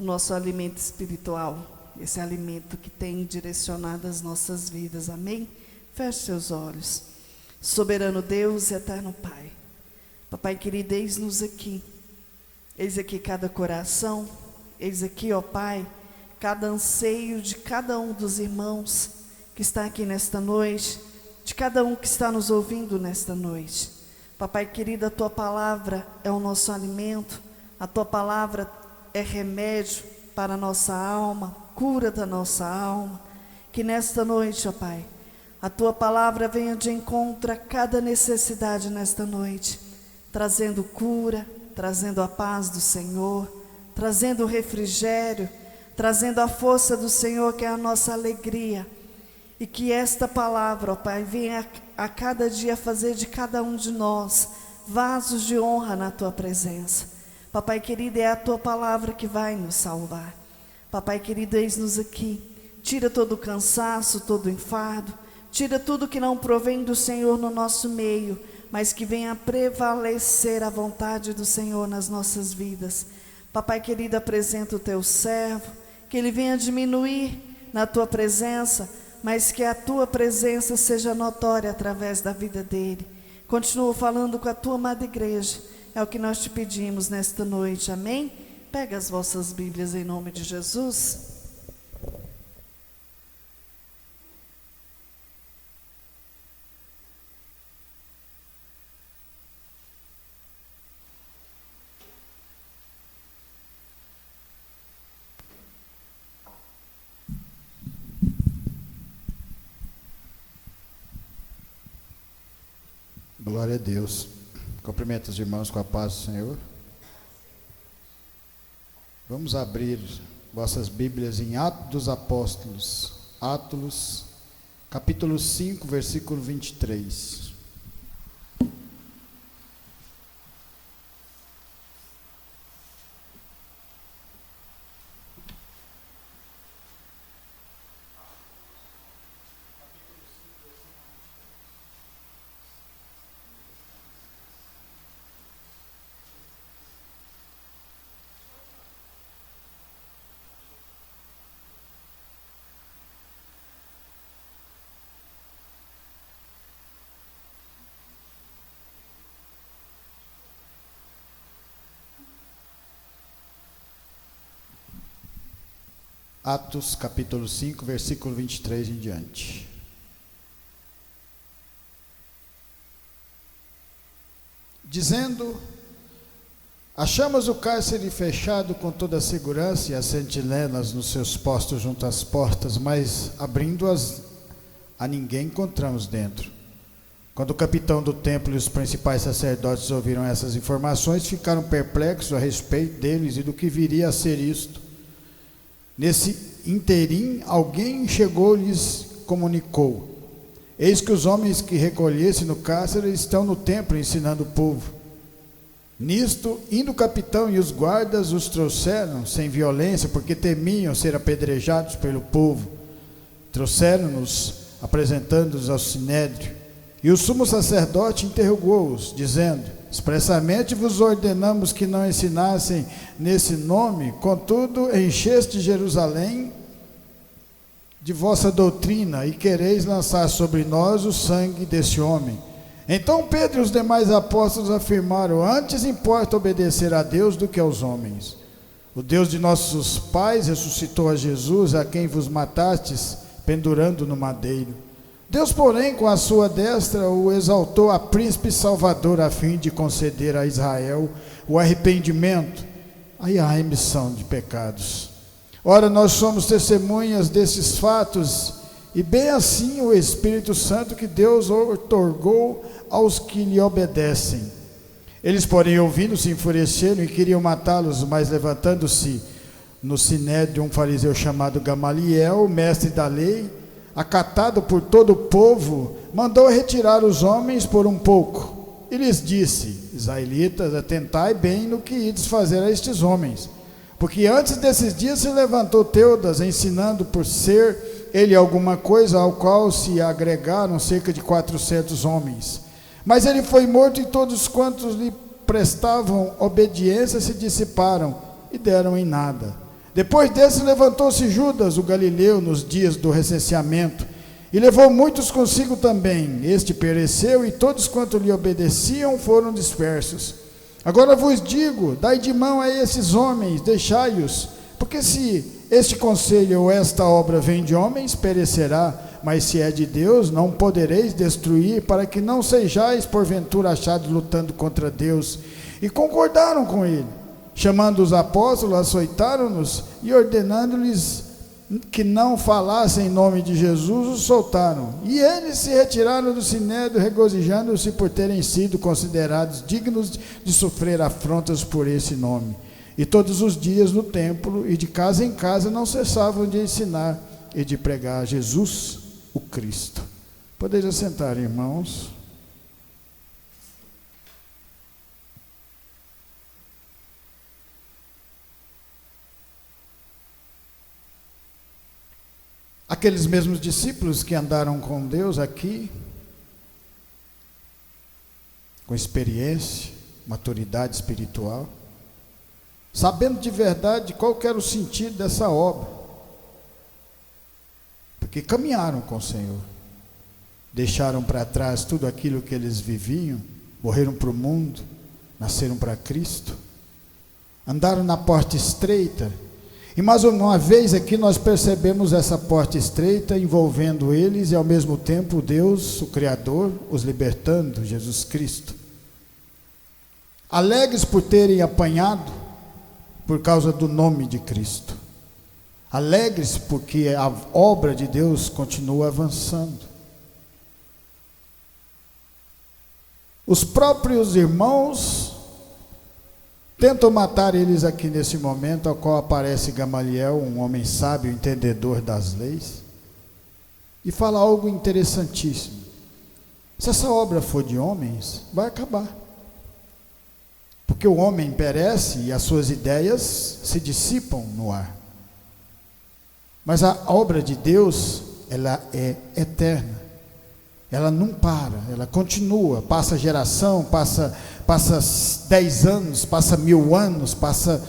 o nosso alimento espiritual, esse alimento que tem direcionado as nossas vidas, amém? Feche seus olhos. Soberano Deus e eterno Pai, Papai querido, eis-nos aqui, eis aqui cada coração, eis aqui, ó Pai, cada anseio de cada um dos irmãos que está aqui nesta noite, de cada um que está nos ouvindo nesta noite. Papai querido, a Tua palavra é o nosso alimento, a Tua palavra é remédio para a nossa alma, cura da nossa alma. Que nesta noite, ó Pai, a Tua palavra venha de encontro a cada necessidade nesta noite, trazendo cura, trazendo a paz do Senhor, trazendo o refrigério, trazendo a força do Senhor, que é a nossa alegria. E que esta palavra, ó Pai, venha a cada dia fazer de cada um de nós vasos de honra na Tua presença. Papai querido, é a Tua palavra que vai nos salvar. Papai querido, eis-nos aqui. Tira todo o cansaço, todo o enfado. Tira tudo que não provém do Senhor no nosso meio, mas que venha prevalecer a vontade do Senhor nas nossas vidas. Papai querido, apresenta o Teu servo, que ele venha diminuir na Tua presença, mas que a Tua presença seja notória através da vida dele. Continua falando com a Tua amada igreja, é o que nós te pedimos nesta noite, amém? Pega as vossas Bíblias em nome de Jesus. Glória a Deus. Cumprimento os irmãos com a paz do Senhor. Vamos abrir vossas Bíblias em Atos dos Apóstolos, Atos, capítulo 5, versículo 23. Atos capítulo 5, versículo 23 em diante. Dizendo: achamos o cárcere fechado com toda a segurança e as sentinelas nos seus postos junto às portas, mas abrindo-as a ninguém encontramos dentro. Quando o capitão do templo e os principais sacerdotes ouviram essas informações, ficaram perplexos a respeito deles e do que viria a ser isto. Nesse interim, alguém chegou-lhes comunicou: eis que os homens que recolhesse no cárcere estão no templo ensinando o povo. Nisto, indo o capitão e os guardas, os trouxeram sem violência, porque temiam ser apedrejados pelo povo. Trouxeram-nos, apresentando-os ao sinédrio. E o sumo sacerdote interrogou-os, dizendo: expressamente vos ordenamos que não ensinassem nesse nome, contudo encheste Jerusalém de vossa doutrina e quereis lançar sobre nós o sangue desse homem. Então Pedro e os demais apóstolos afirmaram: antes importa obedecer a Deus do que aos homens. O Deus de nossos pais ressuscitou a Jesus, a quem vos matastes, pendurando no madeiro. Deus, porém, com a sua destra o exaltou a príncipe salvador, a fim de conceder a Israel o arrependimento e a remissão de pecados. Ora, nós somos testemunhas desses fatos, e bem assim o Espírito Santo que Deus outorgou aos que lhe obedecem. Eles, porém, ouvindo, se enfureceram e queriam matá-los, mas levantando-se no sinédrio um fariseu chamado Gamaliel, mestre da lei, acatado por todo o povo, mandou retirar os homens por um pouco, e lhes disse: israelitas, atentai bem no que ides fazer a estes homens, porque antes desses dias se levantou Teudas, ensinando por ser ele alguma coisa, ao qual se agregaram cerca de 400 homens, mas ele foi morto, e todos quantos lhe prestavam obediência se dissiparam e deram em nada. Depois desse, levantou-se Judas, o galileu, nos dias do recenseamento, e levou muitos consigo também. Este pereceu, e todos quanto lhe obedeciam foram dispersos. Agora vos digo, dai de mão a esses homens, deixai-os, porque se este conselho ou esta obra vem de homens, perecerá, mas se é de Deus, não podereis destruir, para que não sejais porventura achados lutando contra Deus. E concordaram com ele. Chamando os apóstolos, açoitaram-nos e ordenando-lhes que não falassem em nome de Jesus, os soltaram. E eles se retiraram do sinédrio, regozijando-se por terem sido considerados dignos de sofrer afrontas por esse nome. E todos os dias no templo e de casa em casa não cessavam de ensinar e de pregar Jesus, o Cristo. Podeis assentar, irmãos. Aqueles mesmos discípulos que andaram com Deus aqui, com experiência, maturidade espiritual, sabendo de verdade qual que era o sentido dessa obra, porque caminharam com o Senhor, deixaram para trás tudo aquilo que eles viviam, morreram para o mundo, nasceram para Cristo, andaram na porta estreita. E mais uma vez aqui nós percebemos essa porta estreita envolvendo eles e ao mesmo tempo Deus, o Criador, os libertando, Jesus Cristo. Alegres por terem apanhado por causa do nome de Cristo. Alegres porque a obra de Deus continua avançando. Os próprios irmãos tentam matar eles aqui nesse momento, ao qual aparece Gamaliel, um homem sábio, entendedor das leis, e fala algo interessantíssimo. Se essa obra for de homens, vai acabar. Porque o homem perece e as suas ideias se dissipam no ar. Mas a obra de Deus, ela é eterna. Ela não para, ela continua, passa geração, passa 10 anos, passa 1000 anos, passa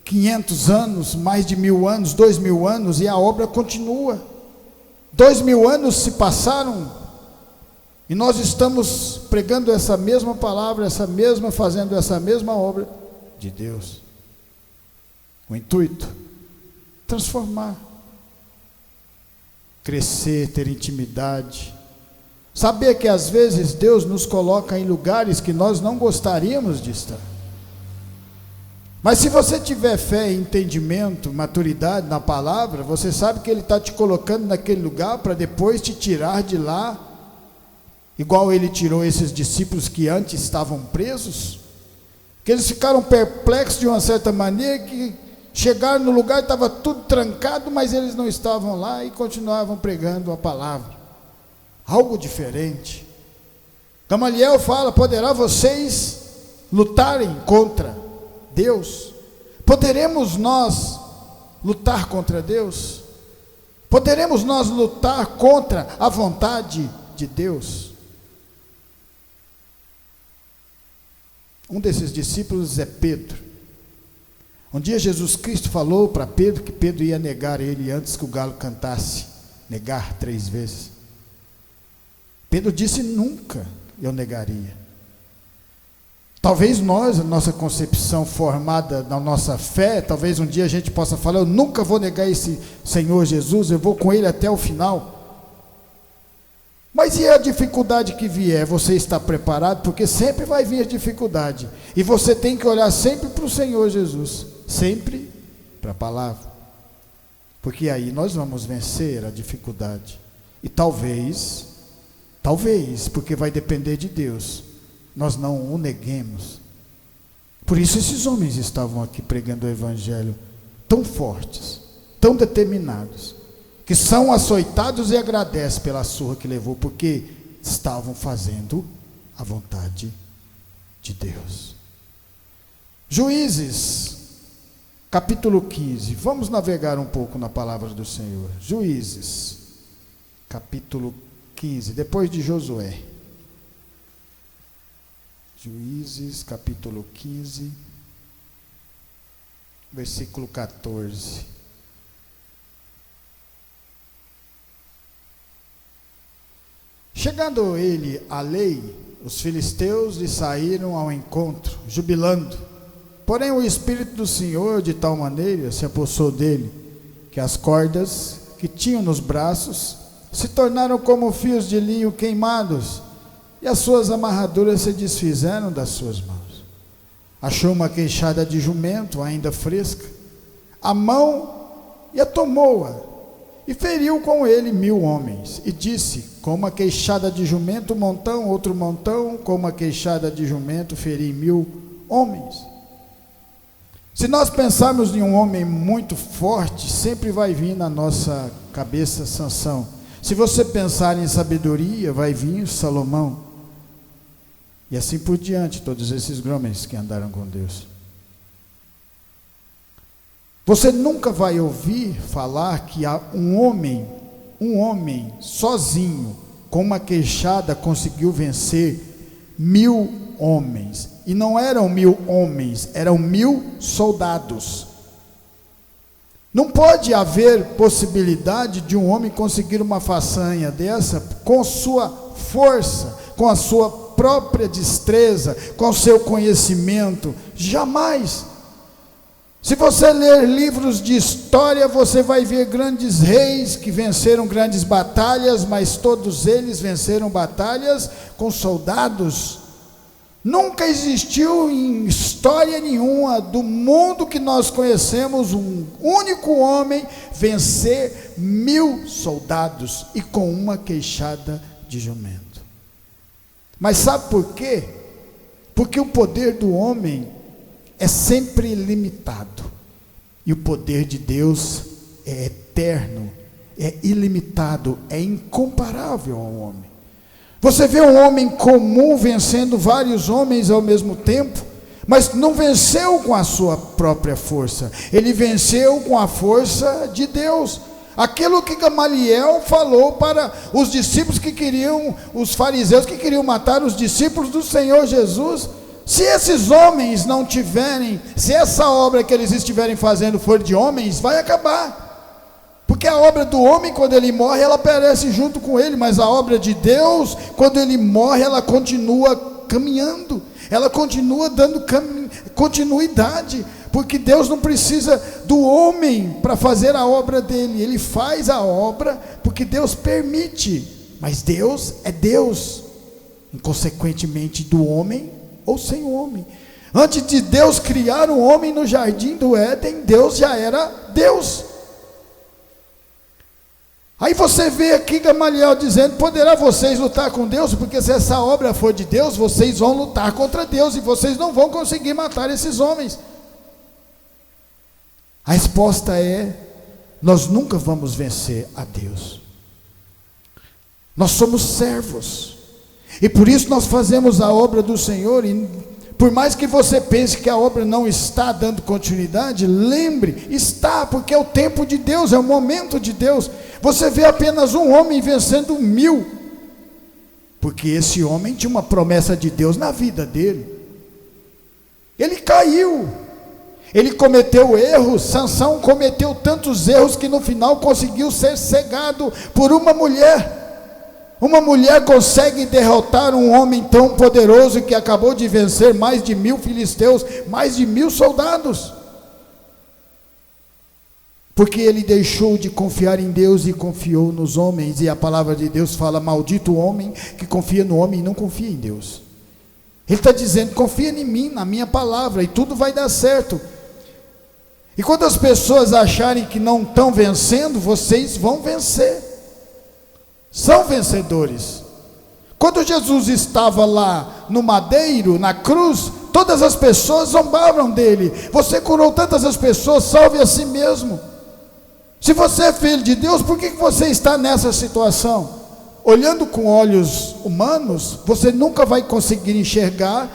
500 anos, mais de 1000 anos, 2000 anos, e a obra continua. 2000 anos se passaram, e nós estamos pregando essa mesma palavra, fazendo essa mesma obra de Deus. O intuito, transformar, crescer, ter intimidade, saber que às vezes Deus nos coloca em lugares que nós não gostaríamos de estar. Mas se você tiver fé, entendimento, maturidade na palavra, você sabe que Ele está te colocando naquele lugar para depois te tirar de lá, igual Ele tirou esses discípulos que antes estavam presos, que eles ficaram perplexos de uma certa maneira, que chegaram no lugar, estava tudo trancado, mas eles não estavam lá e continuavam pregando a palavra. Algo diferente. Gamaliel fala: poderá vocês lutarem contra Deus? Poderemos nós lutar contra Deus? Poderemos nós lutar contra a vontade de Deus? Um desses discípulos é Pedro. Um dia Jesus Cristo falou para Pedro que Pedro ia negar ele antes que o galo cantasse, negar 3 vezes. Pedro disse: nunca eu negaria. Talvez nós, a nossa concepção formada na nossa fé, talvez um dia a gente possa falar: eu nunca vou negar esse Senhor Jesus, eu vou com Ele até o final. Mas e a dificuldade que vier, você está preparado? Porque sempre vai vir a dificuldade, e você tem que olhar sempre para o Senhor Jesus, sempre para a palavra, porque aí nós vamos vencer a dificuldade. E talvez, porque vai depender de Deus, nós não o neguemos. Por isso esses homens estavam aqui pregando o evangelho tão fortes, tão determinados, que são açoitados e agradecem pela surra que levou, porque estavam fazendo a vontade de Deus. Juízes, capítulo 15, vamos navegar um pouco na palavra do Senhor. Juízes, capítulo 15, depois de Josué. Juízes, capítulo 15. versículo 14. Chegando ele à lei, os filisteus lhe saíram ao encontro, jubilando. Porém o Espírito do Senhor de tal maneira se apossou dele, que as cordas que tinham nos braços se tornaram como fios de linho queimados, e as suas amarraduras se desfizeram das suas mãos. Achou uma queixada de jumento ainda fresca, a mão e a tomou-a, e feriu com ele 1000 homens, e disse: com uma queixada de jumento, um montão, outro montão, com uma queixada de jumento, feri 1000 homens. Se nós pensarmos em um homem muito forte, sempre vai vir na nossa cabeça Sansão. Se você pensar em sabedoria, vai vir Salomão. E assim por diante, todos esses homens que andaram com Deus. Você nunca vai ouvir falar que há um homem sozinho, com uma queixada, conseguiu vencer 1000 homens. E não eram 1000 homens, eram 1000 soldados. Não pode haver possibilidade de um homem conseguir uma façanha dessa com sua força, com a sua própria destreza, com o seu conhecimento. Jamais. Se você ler livros de história, você vai ver grandes reis que venceram grandes batalhas, mas todos eles venceram batalhas com soldados. Nunca existiu em história nenhuma do mundo que nós conhecemos um único homem vencer 1000 soldados e com uma queixada de jumento. Mas sabe por quê? Porque o poder do homem é sempre limitado, e o poder de Deus é eterno, é ilimitado, é incomparável ao homem. Você vê um homem comum vencendo vários homens ao mesmo tempo, mas não venceu com a sua própria força, ele venceu com a força de Deus. Aquilo que Gamaliel falou para os discípulos que queriam, os fariseus que queriam matar os discípulos do Senhor Jesus. Se esses homens não tiverem, se essa obra que eles estiverem fazendo for de homens, vai acabar. Porque a obra do homem, quando ele morre, ela perece junto com ele, mas a obra de Deus, quando ele morre, ela continua caminhando, ela continua dando continuidade, porque Deus não precisa do homem para fazer a obra dele, ele faz a obra porque Deus permite, mas Deus é Deus, inconsequentemente do homem ou sem o homem. Antes de Deus criar o homem no jardim do Éden, Deus já era Deus. Aí você vê aqui Gamaliel dizendo: poderá vocês lutar com Deus? Porque se essa obra for de Deus, vocês vão lutar contra Deus, e vocês não vão conseguir matar esses homens. A resposta é: nós nunca vamos vencer a Deus. Nós somos servos, e por isso nós fazemos a obra do Senhor, e por mais que você pense que a obra não está dando continuidade, lembre, está, porque é o tempo de Deus, é o momento de Deus. Você vê apenas um homem vencendo 1000, porque esse homem tinha uma promessa de Deus na vida dele. Ele caiu, ele cometeu erros. Sansão cometeu tantos erros que no final conseguiu ser cegado por uma mulher. Uma mulher consegue derrotar um homem tão poderoso que acabou de vencer mais de 1000 filisteus, mais de 1000 soldados. Porque ele deixou de confiar em Deus e confiou nos homens. E a palavra de Deus fala: maldito o homem que confia no homem e não confia em Deus. Ele está dizendo: confia em mim, na minha palavra, e tudo vai dar certo. E quando as pessoas acharem que não estão vencendo, vocês vão vencer. São vencedores. Quando Jesus estava lá no madeiro, na cruz, todas as pessoas zombavam dele: você curou tantas as pessoas, salve a si mesmo. Se você é filho de Deus, por que você está nessa situação? Olhando com olhos humanos, você nunca vai conseguir enxergar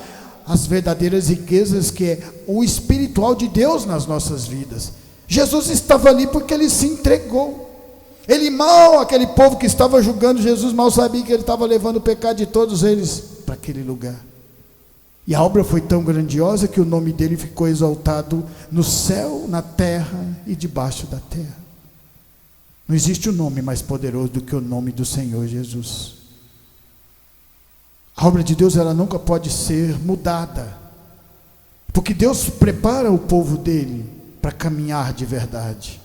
as verdadeiras riquezas que é o espiritual de Deus nas nossas vidas. Jesus estava ali porque ele se entregou. Ele mal, aquele povo que estava julgando Jesus, mal sabia que ele estava levando o pecado de todos eles para aquele lugar. E a obra foi tão grandiosa que o nome dele ficou exaltado no céu, na terra e debaixo da terra. Não existe um nome mais poderoso do que o nome do Senhor Jesus. A obra de Deus, ela nunca pode ser mudada, porque Deus prepara o povo dele para caminhar de verdade.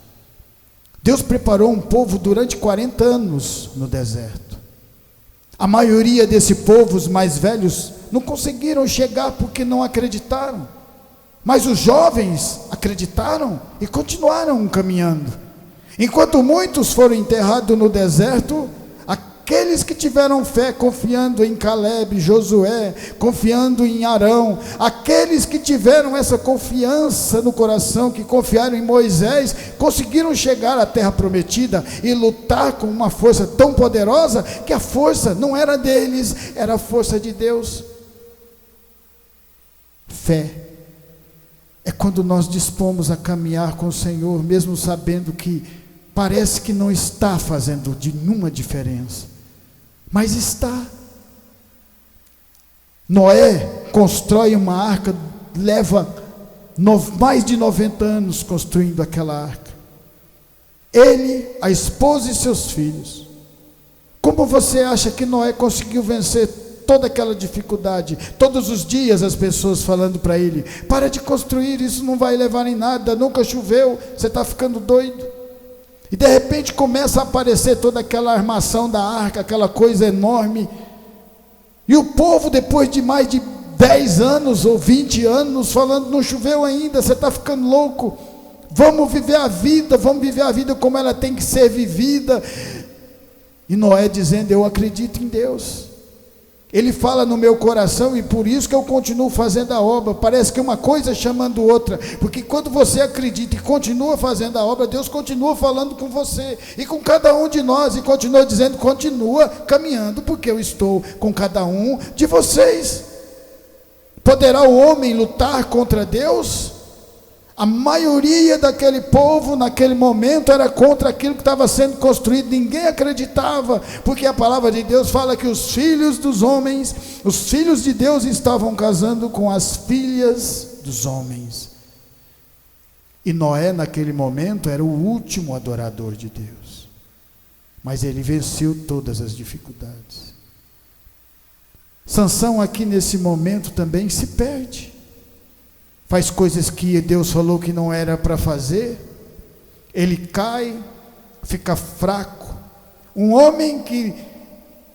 Deus preparou um povo durante 40 anos no deserto. A maioria desse povo, os mais velhos, não conseguiram chegar porque não acreditaram. Mas os jovens acreditaram e continuaram caminhando. Enquanto muitos foram enterrados no deserto, aqueles que tiveram fé, confiando em Caleb, Josué, confiando em Arão, aqueles que tiveram essa confiança no coração, que confiaram em Moisés, conseguiram chegar à terra prometida e lutar com uma força tão poderosa, que a força não era deles, era a força de Deus. Fé é quando nós dispomos a caminhar com o Senhor, mesmo sabendo que parece que não está fazendo nenhuma diferença, mas está. Noé constrói uma arca, leva mais de 90 anos construindo aquela arca. Ele, a esposa e seus filhos. Como você acha que Noé conseguiu vencer toda aquela dificuldade? Todos os dias as pessoas falando para ele: para de construir, isso não vai levar em nada, nunca choveu, você está ficando doido. E de repente começa a aparecer toda aquela armação da arca, aquela coisa enorme. E o povo, depois de mais de 10 anos ou 20 anos, falando: não choveu ainda, você está ficando louco. Vamos viver a vida como ela tem que ser vivida. E Noé dizendo: eu acredito em Deus. Ele fala no meu coração e por isso que eu continuo fazendo a obra. Parece que uma coisa chamando outra, porque quando você acredita e continua fazendo a obra, Deus continua falando com você e com cada um de nós, e continua dizendo: continua caminhando, porque eu estou com cada um de vocês. Poderá o homem lutar contra Deus? A maioria daquele povo naquele momento era contra aquilo que estava sendo construído. Ninguém acreditava, porque a palavra de Deus fala que os filhos dos homens, os filhos de Deus, estavam casando com as filhas dos homens. E Noé naquele momento era o último adorador de Deus, mas ele venceu todas as dificuldades. Sansão aqui nesse momento também se perde. Faz coisas que Deus falou que não era para fazer. Ele cai, fica fraco. Um homem que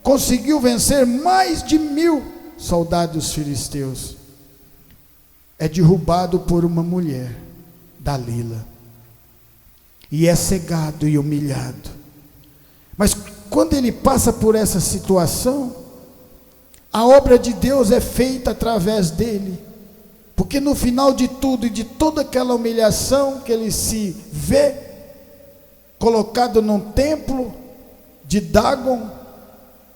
conseguiu vencer mais de 1000 soldados filisteus é derrubado por uma mulher, Dalila, e é cegado e humilhado. Mas quando ele passa por essa situação, a obra de Deus é feita através dele. Porque no final de tudo e de toda aquela humilhação que ele se vê colocado num templo de Dagon,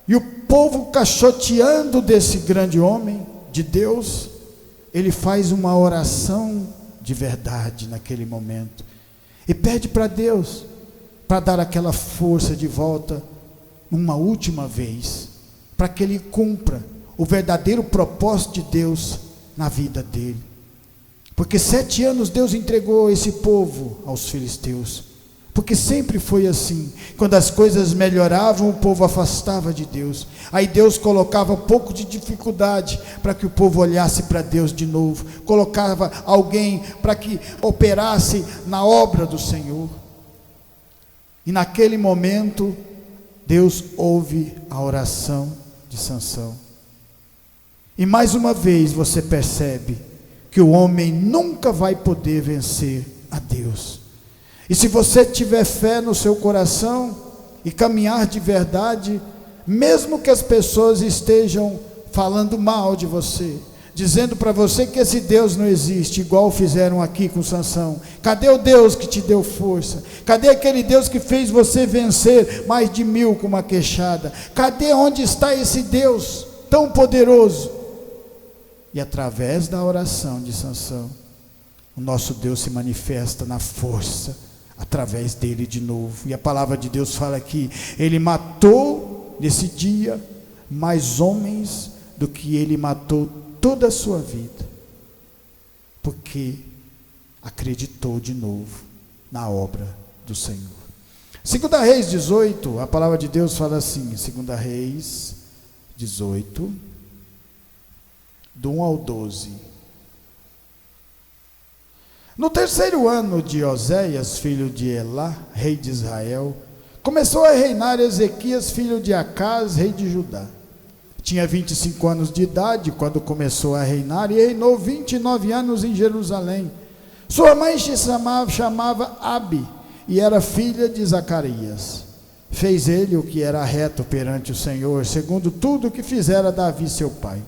e o povo cachoteando desse grande homem de Deus, ele faz uma oração de verdade naquele momento e pede para Deus para dar aquela força de volta uma última vez, para que ele cumpra o verdadeiro propósito de Deus na vida dele. Porque 7 anos Deus entregou esse povo aos filisteus, porque sempre foi assim. Quando as coisas melhoravam, o povo afastava de Deus, aí Deus colocava um pouco de dificuldade para que o povo olhasse para Deus de novo, colocava alguém para que operasse na obra do Senhor. E naquele momento Deus ouve a oração de Sansão. E mais uma vez você percebe que o homem nunca vai poder vencer a Deus. E se você tiver fé no seu coração e caminhar de verdade, mesmo que as pessoas estejam falando mal de você, dizendo para você que esse Deus não existe, igual fizeram aqui com Sansão. Cadê o Deus que te deu força? Cadê aquele Deus que fez você vencer mais de 1000 com uma queixada? Cadê, onde está esse Deus tão poderoso? E através da oração de Sansão, o nosso Deus se manifesta na força, através dele de novo. E a palavra de Deus fala que ele matou nesse dia mais homens do que ele matou toda a sua vida, porque acreditou de novo na obra do Senhor. 2 Reis 18, a palavra de Deus fala assim, 2 Reis 18, do 1 ao 12. No terceiro ano de Oséias, filho de Elá, rei de Israel, começou a reinar Ezequias, filho de Acaz, rei de Judá. Tinha 25 anos de idade quando começou a reinar e reinou 29 anos em Jerusalém. Sua mãe se chamava Abi e era filha de Zacarias. Fez ele o que era reto perante o Senhor, segundo tudo o que fizera Davi seu pai.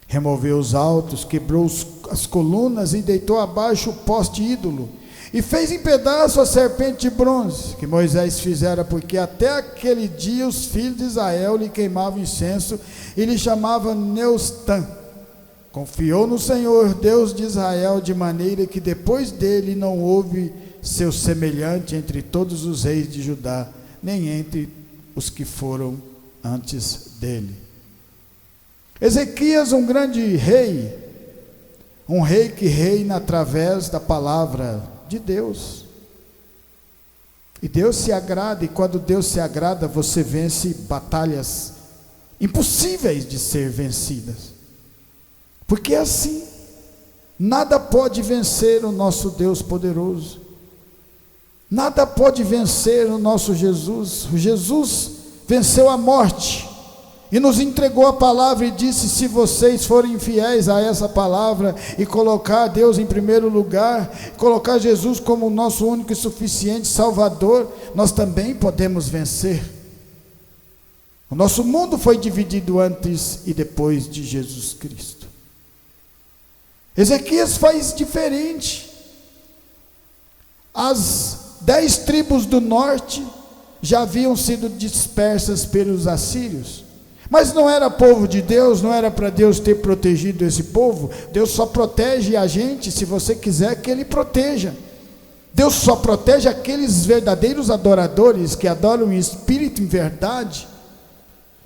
Removeu os altos, quebrou as colunas e deitou abaixo o poste ídolo, e fez em pedaço a serpente de bronze, que Moisés fizera, porque até aquele dia os filhos de Israel lhe queimavam incenso, e lhe chamavam Neustã. Confiou no Senhor, Deus de Israel, de maneira que depois dele não houve seu semelhante entre todos os reis de Judá, nem entre os que foram antes dele. Ezequias, um grande rei, um rei que reina através da palavra de Deus. E Deus se agrada, e quando Deus se agrada, você vence batalhas impossíveis de ser vencidas. Porque é assim, nada pode vencer o nosso Deus poderoso. Nada pode vencer o nosso Jesus. O Jesus venceu a morte e nos entregou a palavra e disse: se vocês forem fiéis a essa palavra e colocar Deus em primeiro lugar, colocar Jesus como o nosso único e suficiente Salvador, nós também podemos vencer. O nosso mundo foi dividido antes e depois de Jesus Cristo. Ezequias faz diferente. As 10 tribos do norte já haviam sido dispersas pelos assírios, mas não era povo de Deus, não era para Deus ter protegido esse povo. Deus só protege a gente se você quiser que Ele proteja. Deus só protege aqueles verdadeiros adoradores que adoram em espírito e em verdade.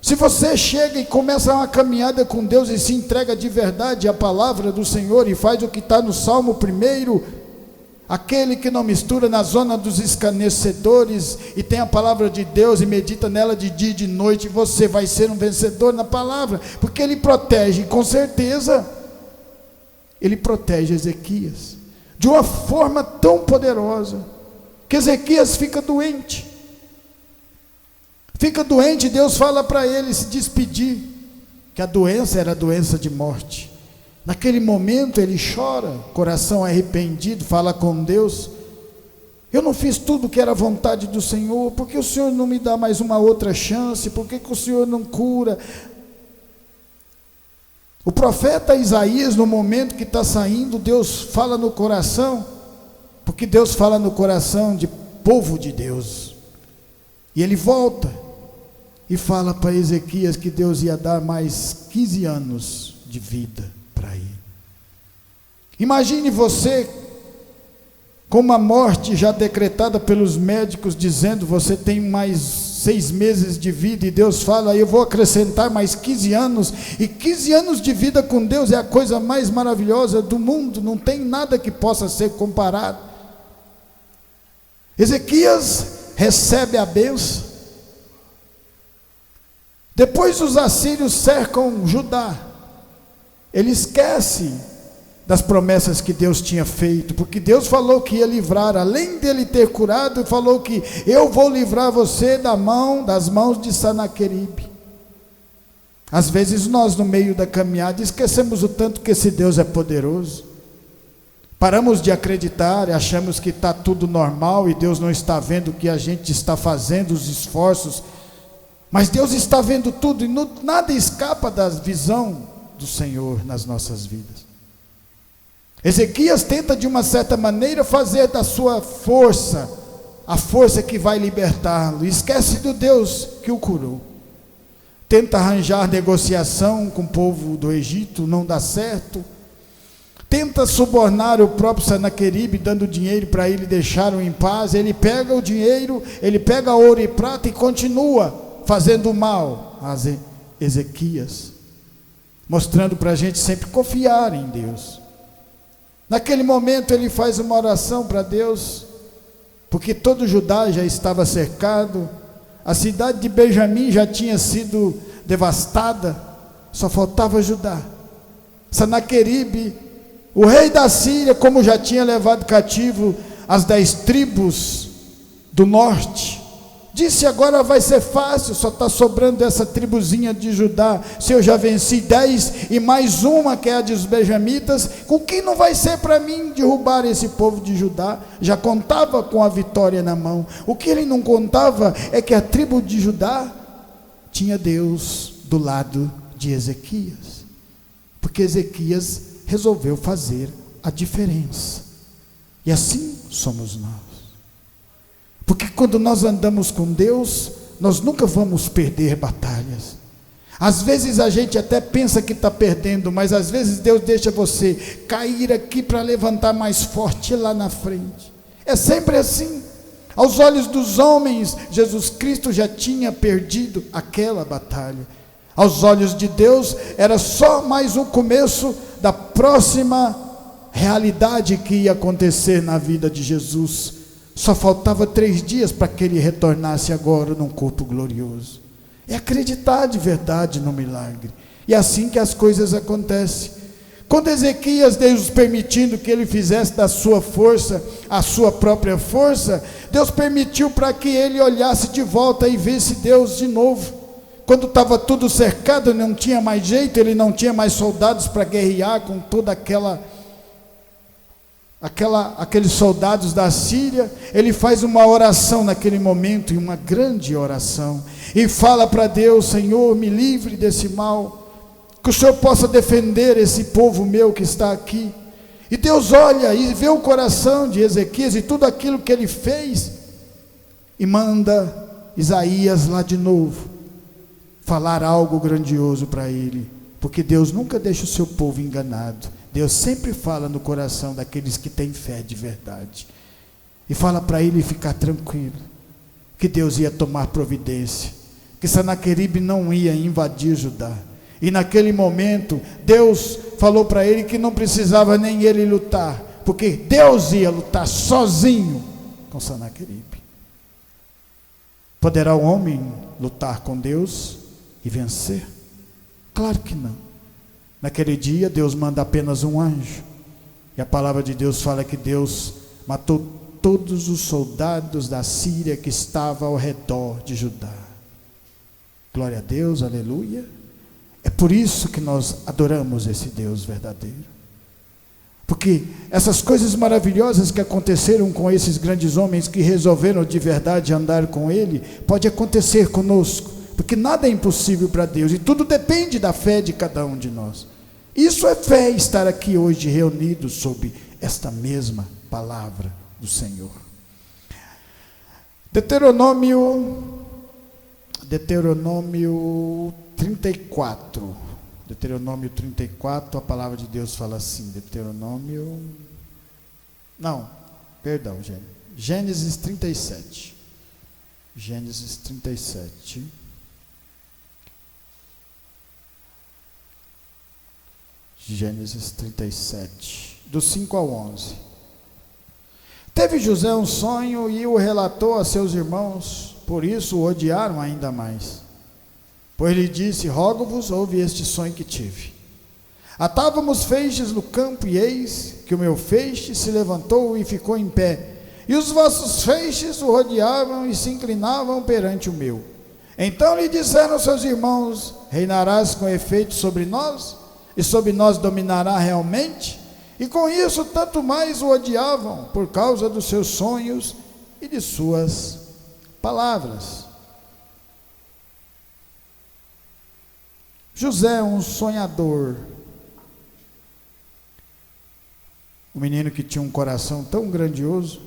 Se você chega e começa uma caminhada com Deus e se entrega de verdade à palavra do Senhor e faz o que está no Salmo 1, aquele que não mistura na zona dos escarnecedores e tem a palavra de Deus e medita nela de dia e de noite, você vai ser um vencedor na palavra, porque Ele protege, com certeza, Ele protege Ezequias, de uma forma tão poderosa, que Ezequias fica doente, Deus fala para ele se despedir, que a doença era a doença de morte. Naquele momento ele chora, coração arrependido, fala com Deus: eu não fiz tudo que era vontade do Senhor, por que o Senhor não me dá mais uma outra chance, por que o Senhor não cura? O profeta Isaías, no momento que está saindo, Deus fala no coração, porque Deus fala no coração de povo de Deus, e ele volta e fala para Ezequias que Deus ia dar mais 15 anos de vida para ele. Imagine você com uma morte já decretada pelos médicos, dizendo: você tem mais 6 meses de vida, e Deus fala: eu vou acrescentar mais 15 anos, e 15 anos de vida com Deus é a coisa mais maravilhosa do mundo, não tem nada que possa ser comparado. Ezequias recebe a bênção. Depois os assírios cercam Judá. Ele esquece das promessas que Deus tinha feito, porque Deus falou que ia livrar, além dele ter curado, falou que eu vou livrar você das mãos de Sanaqueribe. Às vezes nós, no meio da caminhada, esquecemos o tanto que esse Deus é poderoso. Paramos de acreditar e achamos que está tudo normal e Deus não está vendo o que a gente está fazendo, os esforços. Mas Deus está vendo tudo, e nada escapa da visão do Senhor nas nossas vidas. Ezequias tenta, de uma certa maneira, fazer da sua força a força que vai libertá-lo. Esquece do Deus que o curou. Tenta arranjar negociação com o povo do Egito, não dá certo. Tenta subornar o próprio Sanaqueribe, dando dinheiro para ele deixá-lo em paz. Ele pega o dinheiro, ele pega ouro e prata e continua fazendo mal a Ezequias. mostrando para a gente sempre confiar em Deus. Naquele momento ele faz uma oração para Deus, porque todo Judá já estava cercado, a cidade de Benjamim já tinha sido devastada, só faltava Judá. Sanaqueribe, o rei da Síria, como já tinha levado cativo as 10 tribos do norte, disse: agora vai ser fácil, só está sobrando essa tribuzinha de Judá. Se eu já venci 10 e mais uma que é a dos benjamitas, o que não vai ser para mim derrubar esse povo de Judá? Já contava com a vitória na mão. O que ele não contava é que a tribo de Judá tinha Deus do lado de Ezequias, porque Ezequias resolveu fazer a diferença. E assim somos nós. Porque quando nós andamos com Deus, nós nunca vamos perder batalhas. Às vezes a gente até pensa que está perdendo, mas às vezes Deus deixa você cair aqui para levantar mais forte lá na frente. É sempre assim. Aos olhos dos homens, Jesus Cristo já tinha perdido aquela batalha. Aos olhos de Deus, era só mais um começo da próxima realidade que ia acontecer na vida de Jesus. Só faltava 3 dias para que ele retornasse agora num corpo glorioso. É acreditar de verdade no milagre. E é assim que as coisas acontecem. Quando Ezequias, Deus permitindo que ele fizesse da sua força a sua própria força, Deus permitiu para que ele olhasse de volta e visse Deus de novo. Quando estava tudo cercado, não tinha mais jeito, ele não tinha mais soldados para guerrear com toda aqueles soldados da Síria. Ele faz uma oração naquele momento, e uma grande oração, e fala para Deus: Senhor, me livre desse mal, que o Senhor possa defender esse povo meu que está aqui. E Deus olha e vê o coração de Ezequias e tudo aquilo que ele fez, e manda Isaías lá de novo falar algo grandioso para ele, porque Deus nunca deixa o seu povo enganado. Deus sempre fala no coração daqueles que têm fé de verdade, e fala para ele ficar tranquilo, que Deus ia tomar providência, que Sanaqueribe não ia invadir Judá. E naquele momento Deus falou para ele que não precisava nem ele lutar, porque Deus ia lutar sozinho com Sanaqueribe. Poderá o homem lutar com Deus e vencer? Claro que não. Naquele dia Deus manda apenas um anjo, e a palavra de Deus fala que Deus matou todos os soldados da Síria que estavam ao redor de Judá. Glória a Deus, aleluia. É por isso que nós adoramos esse Deus verdadeiro, porque essas coisas maravilhosas que aconteceram com esses grandes homens que resolveram de verdade andar com Ele, pode acontecer conosco, porque nada é impossível para Deus, e tudo depende da fé de cada um de nós. Isso é fé, estar aqui hoje reunidos sob esta mesma palavra do Senhor. Deuteronômio 34. Deuteronômio 34, a palavra de Deus fala assim. Gênesis 37. Gênesis 37. Gênesis 37, do 5 ao 11. Teve José um sonho e o relatou a seus irmãos, por isso o odiaram ainda mais. Pois lhe disse: rogo-vos, ouve este sonho que tive. Atávamos feixes no campo, e eis que o meu feixe se levantou e ficou em pé, e os vossos feixes o rodeavam e se inclinavam perante o meu. Então lhe disseram seus irmãos: reinarás com efeito sobre nós? E sobre nós dominará realmente? E com isso tanto mais o odiavam, por causa dos seus sonhos e de suas palavras. José é um sonhador, um menino que tinha um coração tão grandioso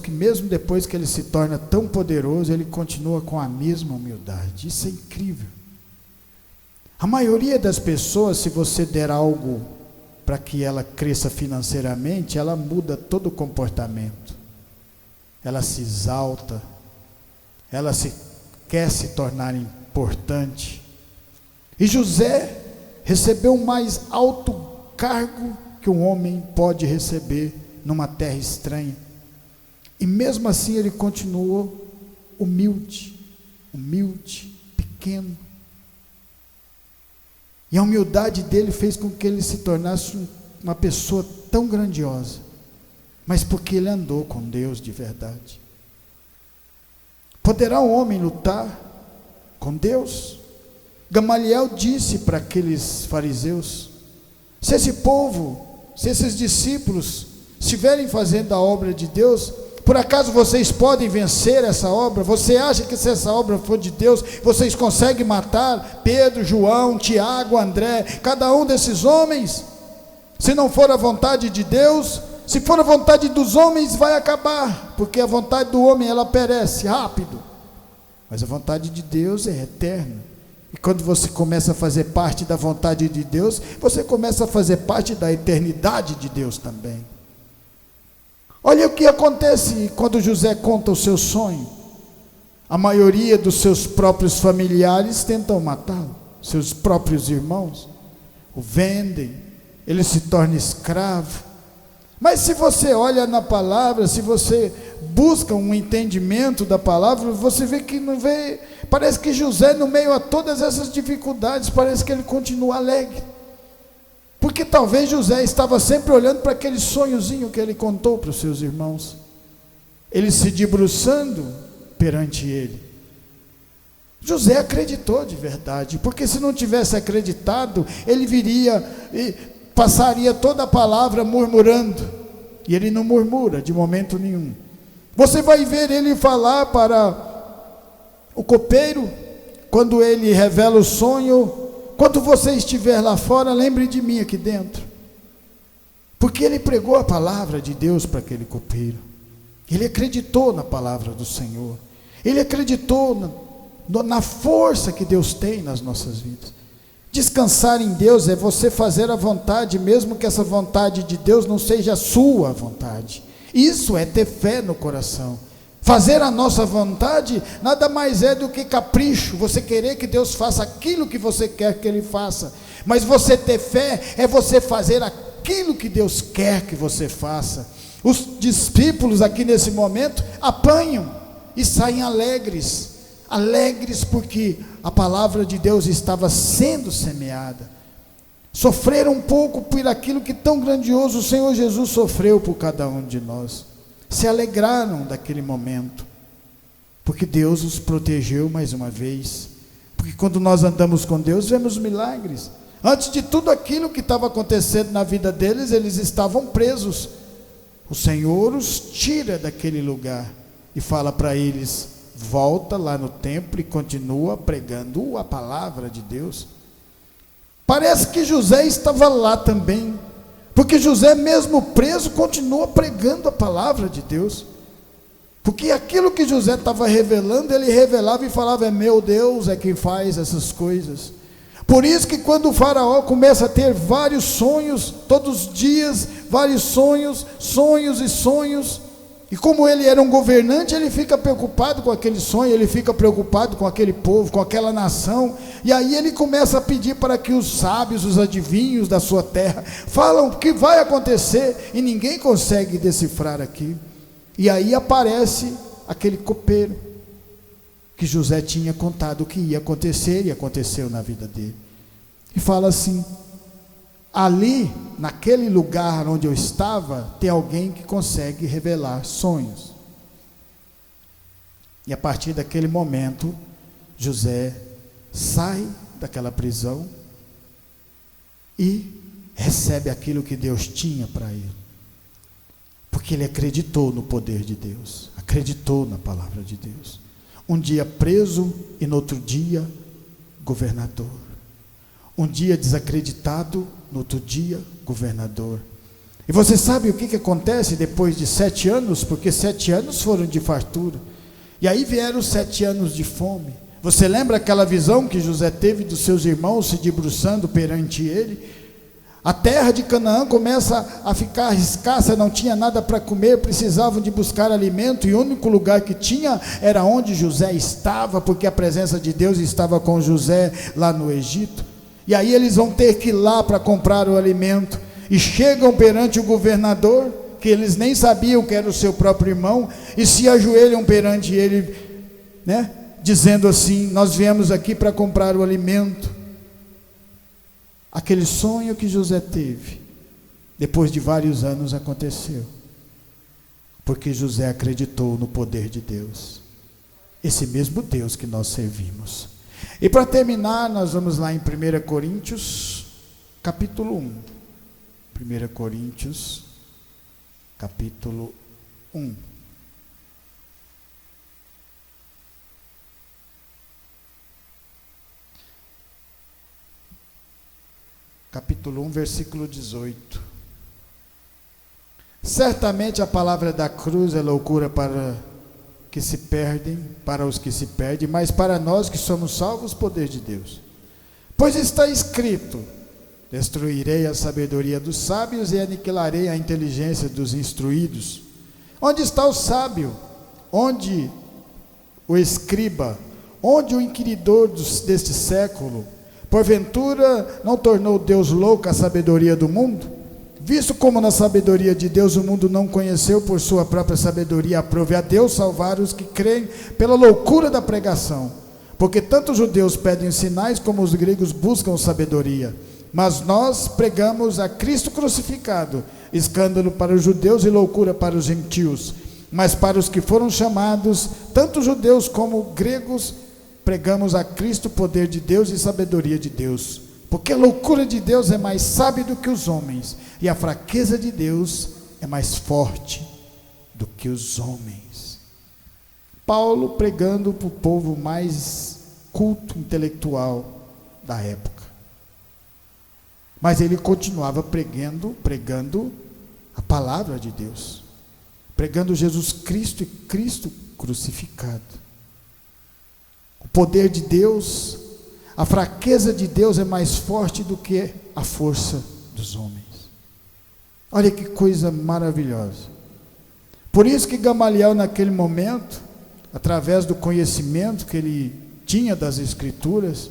que mesmo depois que ele se torna tão poderoso, ele continua com a mesma humildade. Isso é incrível. A maioria das pessoas, se você der algo para que ela cresça financeiramente, ela muda todo o comportamento. Ela se exalta, ela quer se tornar importante, E José recebeu o mais alto cargo que um homem pode receber numa terra estranha. E mesmo assim ele continuou humilde, pequeno. E a humildade dele fez com que ele se tornasse uma pessoa tão grandiosa, mas porque ele andou com Deus de verdade. Poderá um homem lutar com Deus? Gamaliel disse para aqueles fariseus: se esse povo, se esses discípulos estiverem fazendo a obra de Deus, por acaso vocês podem vencer essa obra? Você acha que se essa obra for de Deus, vocês conseguem matar Pedro, João, Tiago, André, cada um desses homens? Se não for a vontade de Deus, se for a vontade dos homens, vai acabar, porque a vontade do homem, ela perece rápido, mas a vontade de Deus é eterna. E quando você começa a fazer parte da vontade de Deus, você começa a fazer parte da eternidade de Deus também. Olha o que acontece quando José conta o seu sonho. A maioria dos seus próprios familiares tentam matá-lo, seus próprios irmãos o vendem, ele se torna escravo. Mas se você olha na palavra, se você busca um entendimento da palavra, você vê que não vê, parece que José, no meio a todas essas dificuldades, parece que ele continua alegre, porque talvez José estava sempre olhando para aquele sonhozinho que ele contou para os seus irmãos, ele se debruçando perante ele. José acreditou de verdade, porque se não tivesse acreditado, ele viria e passaria toda a palavra murmurando, e ele não murmura de momento nenhum. Você vai ver ele falar para o copeiro, quando ele revela o sonho: quando você estiver lá fora, lembre de mim aqui dentro. Porque ele pregou a palavra de Deus para aquele copeiro, ele acreditou na palavra do Senhor, ele acreditou na força que Deus tem nas nossas vidas. Descansar em Deus é você fazer a vontade, mesmo que essa vontade de Deus não seja a sua vontade. Isso é ter fé no coração. Fazer a nossa vontade nada mais é do que capricho, você querer que Deus faça aquilo que você quer que Ele faça. Mas você ter fé é você fazer aquilo que Deus quer que você faça. Os discípulos aqui nesse momento apanham e saem alegres porque a palavra de Deus estava sendo semeada. Sofreram um pouco por aquilo que tão grandioso o Senhor Jesus sofreu por cada um de nós. Se alegraram daquele momento, porque Deus os protegeu mais uma vez. Porque quando nós andamos com Deus, vemos milagres. Antes de tudo aquilo que estava acontecendo na vida deles, eles estavam presos. O Senhor os tira daquele lugar e fala para eles: volta lá no templo e continua pregando a palavra de Deus. Parece que José estava lá também, porque José, mesmo preso, continua pregando a palavra de Deus, porque aquilo que José estava revelando, ele revelava e falava: é meu Deus é quem faz essas coisas. Por isso que quando o faraó começa a ter vários sonhos, todos os dias, vários sonhos, e como ele era um governante, ele fica preocupado com aquele sonho, ele fica preocupado com aquele povo, com aquela nação, e aí ele começa a pedir para que os sábios, os adivinhos da sua terra, falam o que vai acontecer, e ninguém consegue decifrar aqui. E aí aparece aquele copeiro, que José tinha contado o que ia acontecer, e aconteceu na vida dele, e fala assim: ali, naquele lugar onde eu estava, tem alguém que consegue revelar sonhos. E a partir daquele momento, José sai daquela prisão e recebe aquilo que Deus tinha para ele, porque ele acreditou no poder de Deus, acreditou na palavra de Deus. Um dia preso e no outro dia governador. Um dia desacreditado, no outro dia governador. E você sabe o que acontece depois de 7 anos? Porque 7 anos foram de fartura, e aí vieram 7 anos de fome. Você lembra aquela visão que José teve dos seus irmãos se debruçando perante ele? A terra de Canaã começa a ficar escassa, não tinha nada para comer, precisavam de buscar alimento, e o único lugar que tinha era onde José estava, porque a presença de Deus estava com José lá no Egito. E aí eles vão ter que ir lá para comprar o alimento, e chegam perante o governador, que eles nem sabiam que era o seu próprio irmão, e se ajoelham perante ele, né, dizendo assim: nós viemos aqui para comprar o alimento. Aquele sonho que José teve, depois de vários anos aconteceu, porque José acreditou no poder de Deus, esse mesmo Deus que nós servimos. E para terminar, nós vamos lá em 1 Coríntios, capítulo 1. 1 Coríntios, capítulo 1. Capítulo 1, versículo 18. Certamente a palavra da cruz é loucura para que se perdem, para os que se perdem, mas para nós que somos salvos, poder de Deus. Pois está escrito: destruirei a sabedoria dos sábios e aniquilarei a inteligência dos instruídos. Onde está o sábio? Onde o escriba? Onde o inquiridor deste século? Porventura não tornou Deus louca a sabedoria do mundo? Visto como na sabedoria de Deus o mundo não conheceu, por sua própria sabedoria aprove a Deus salvar os que creem pela loucura da pregação. Porque tanto os judeus pedem sinais, como os gregos buscam sabedoria. Mas nós pregamos a Cristo crucificado, escândalo para os judeus e loucura para os gentios. Mas para os que foram chamados, tanto judeus como gregos, pregamos a Cristo, poder de Deus e sabedoria de Deus, porque a loucura de Deus é mais sábia do que os homens, e a fraqueza de Deus é mais forte do que os homens. Paulo pregando para o povo mais culto, intelectual da época, mas ele continuava pregando a palavra de Deus, pregando Jesus Cristo e Cristo crucificado. O poder de Deus, a fraqueza de Deus é mais forte do que a força dos homens. Olha que coisa maravilhosa. Por isso que Gamaliel, naquele momento, através do conhecimento que ele tinha das Escrituras,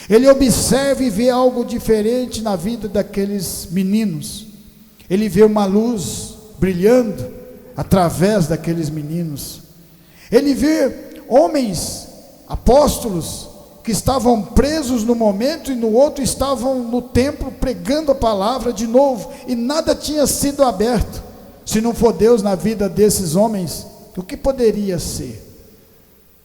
ele observa e vê algo diferente na vida daqueles meninos. Ele vê uma luz brilhando através daqueles meninos. Ele vê homens, apóstolos, que estavam presos no momento, e no outro estavam no templo pregando a palavra de novo, e nada tinha sido aberto. Se não for Deus na vida desses homens, o que poderia ser?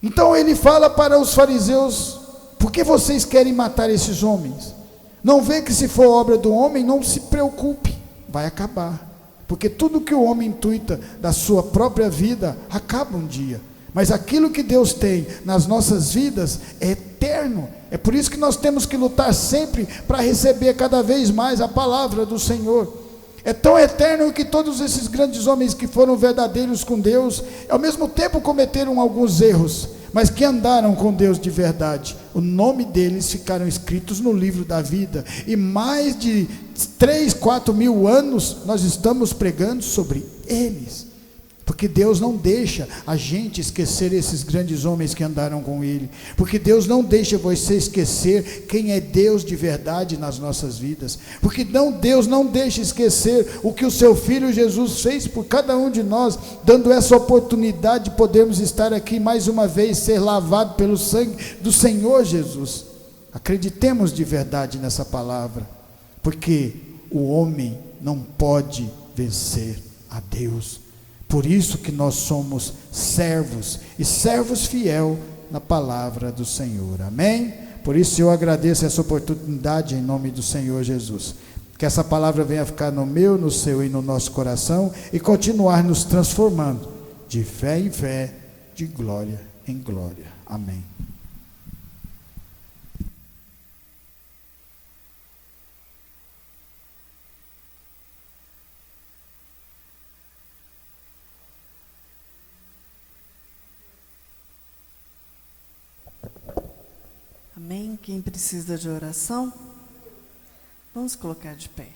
Então ele fala para os fariseus: por que vocês querem matar esses homens? Não vê que se for obra do homem, não se preocupe, vai acabar, porque tudo que o homem intuita da sua própria vida acaba um dia. Mas aquilo que Deus tem nas nossas vidas é eterno. É por isso que nós temos que lutar sempre para receber cada vez mais a palavra do Senhor. É tão eterno que todos esses grandes homens que foram verdadeiros com Deus, ao mesmo tempo cometeram alguns erros, mas que andaram com Deus de verdade, o nome deles ficaram escritos no livro da vida. E mais de 3, 4 mil anos nós estamos pregando sobre eles. Porque Deus não deixa a gente esquecer esses grandes homens que andaram com Ele. Porque Deus não deixa você esquecer quem é Deus de verdade nas nossas vidas. Porque Deus não deixa esquecer o que o seu Filho Jesus fez por cada um de nós, dando essa oportunidade de podermos estar aqui mais uma vez, ser lavado pelo sangue do Senhor Jesus. Acreditemos de verdade nessa palavra, porque o homem não pode vencer a Deus. Por isso que nós somos servos, e servos fiel na palavra do Senhor, amém? Por isso eu agradeço essa oportunidade em nome do Senhor Jesus, que essa palavra venha ficar no meu, no seu e no nosso coração, e continuar nos transformando, de fé em fé, de glória em glória, amém. Amém? Quem precisa de oração? Vamos colocar de pé.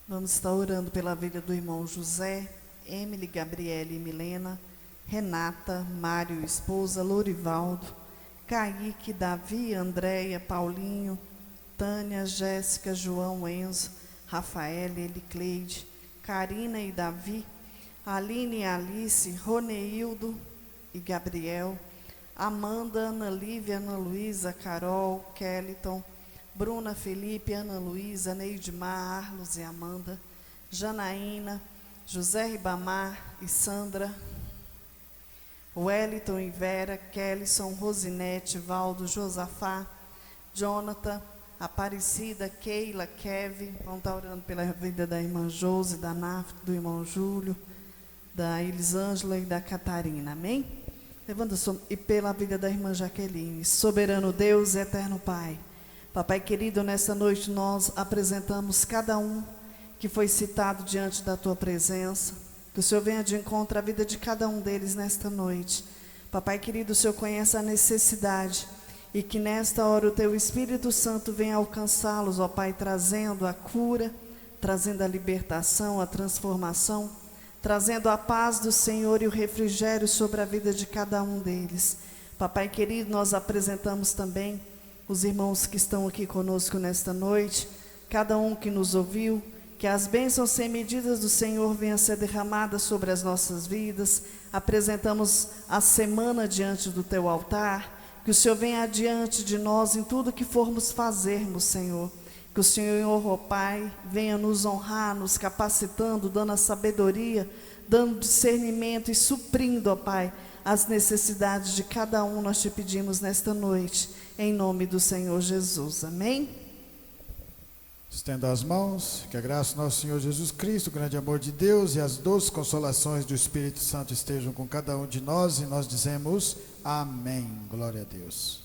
Vamos estar orando pela vida do irmão José, Emily, Gabriele e Milena, Renata, Mário, esposa, Lorivaldo, Kaique, Davi, Andréia, Paulinho, Tânia, Jéssica, João, Enzo, Rafael, Elicleide, Karina e Davi, Aline e Alice, Roneildo e Gabriel, Amanda, Ana Lívia, Ana Luísa, Carol, Kellyton, Bruna, Felipe, Ana Luísa, Neidmar, Arlos e Amanda, Janaína, José Ribamar e Sandra, Wellington e Vera, Kellyson, Rosinete, Valdo, Josafá, Jonathan, Aparecida, Keila, Kevin. Vamos estar orando pela vida da irmã Josi, da Naf, do irmão Júlio, da Elisângela e da Catarina. Amém? Levanta e pela vida da irmã Jaqueline. Soberano Deus e eterno Pai. Papai querido, nesta noite nós apresentamos cada um que foi citado diante da tua presença. Que o Senhor venha de encontro à vida de cada um deles nesta noite. Papai querido, o Senhor conhece a necessidade e que nesta hora o teu Espírito Santo venha alcançá-los, ó Pai, trazendo a cura, trazendo a libertação, a transformação, trazendo a paz do Senhor e o refrigério sobre a vida de cada um deles. Papai querido, nós apresentamos também os irmãos que estão aqui conosco nesta noite, cada um que nos ouviu, que as bênçãos sem medidas do Senhor venham a ser derramadas sobre as nossas vidas. Apresentamos a semana diante do teu altar, que o Senhor venha adiante de nós em tudo que formos fazermos, Senhor. Que o Senhor, ó Pai, venha nos honrar, nos capacitando, dando a sabedoria, dando discernimento e suprindo, ó Pai, as necessidades de cada um. Nós te pedimos nesta noite, em nome do Senhor Jesus. Amém? Estenda as mãos, que a graça do nosso Senhor Jesus Cristo, o grande amor de Deus e as doces consolações do Espírito Santo estejam com cada um de nós, e nós dizemos amém. Glória a Deus.